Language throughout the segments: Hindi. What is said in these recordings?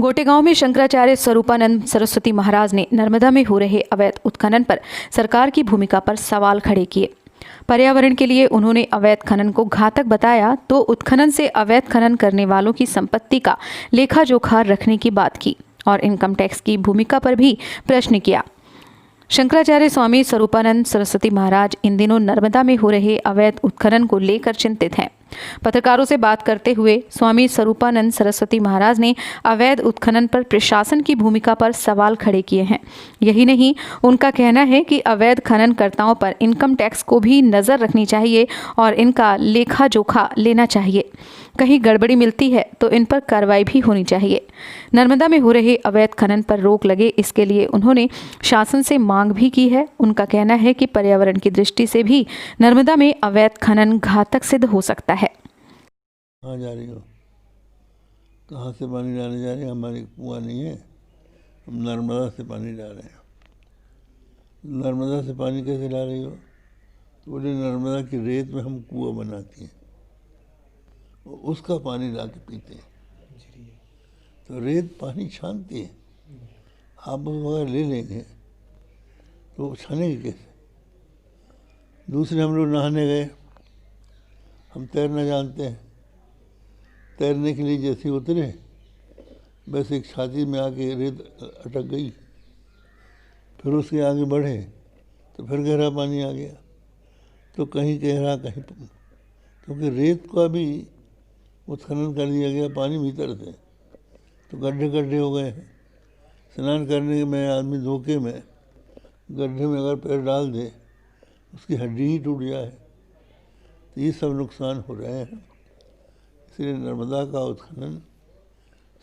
गोटेगांव में शंकराचार्य स्वरूपानंद सरस्वती महाराज ने नर्मदा में हो रहे अवैध उत्खनन पर सरकार की भूमिका पर सवाल खड़े किए। पर्यावरण के लिए उन्होंने अवैध खनन को घातक बताया तो उत्खनन से अवैध खनन करने वालों की संपत्ति का लेखा जोखा रखने की बात की और इनकम टैक्स की भूमिका पर भी प्रश्न किया। शंकराचार्य स्वामी स्वरूपानंद सरस्वती महाराज इन दिनों नर्मदा में हो रहे अवैध उत्खनन को लेकर चिंतित हैं। पत्रकारों से बात करते हुए स्वामी स्वरूपानंद सरस्वती महाराज ने अवैध उत्खनन पर प्रशासन की भूमिका पर सवाल खड़े किए हैं। यही नहीं, उनका कहना है कि अवैध खननकर्ताओं पर इनकम टैक्स को भी नज़र रखनी चाहिए और इनका लेखा जोखा लेना चाहिए। कहीं गड़बड़ी मिलती है तो इन पर कार्रवाई भी होनी चाहिए। नर्मदा में हो रहे अवैध खनन पर रोक लगे, इसके लिए उन्होंने शासन से मांग भी की है। उनका कहना है कि पर्यावरण की दृष्टि से भी नर्मदा में अवैध खनन घातक सिद्ध हो सकता है। कहाँ जा रही हो? कहाँ से पानी लाने जा रहे हैं? हमारी कुआं नहीं है, हम नर्मदा से पानी ला रहे हैं। नर्मदा से पानी कैसे ला रही हो? बोले नर्मदा की रेत में हम कुआं बनाती हैं, उसका पानी ला के पीते हैं। तो रेत पानी छानती है, आप वगैरह ले लेंगे तो छानेगी कैसे? दूसरे हम लोग नहाने गए, हम तैरना जानते हैं, तैरने के लिए जैसे उतरे वैसे एक छाती में आके रेत अटक गई, फिर उसके आगे बढ़े तो फिर गहरा पानी आ गया। तो कहीं गहरा कहीं, क्योंकि रेत का भी उत्खनन कर दिया गया पानी भीतर से, तो गड्ढे गड्ढे हो गए हैं। स्नान करने में आदमी धोखे में गड्ढे में अगर पैर डाल दे उसकी हड्डी ही टूट जाए, तो ये सब नुकसान हो रहे हैं। इसलिए नर्मदा का उत्खनन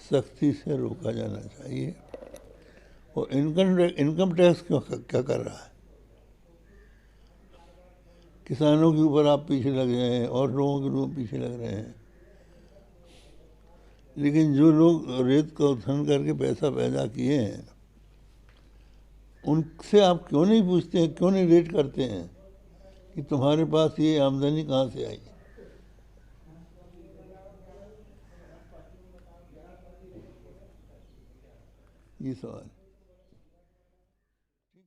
सख्ती से रोका जाना चाहिए। और इनकम टैक्स क्या कर रहा है? किसानों के ऊपर आप पीछे लग रहे हैं और लोगों के ऊपर पीछे लग रहे हैं, लेकिन जो लोग रेत का उत्खनन करके पैसा पैदा किए हैं उनसे आप क्यों नहीं पूछते हैं, क्यों नहीं रेट करते हैं कि तुम्हारे पास ये आमदनी कहाँ से आई? ये सवाल।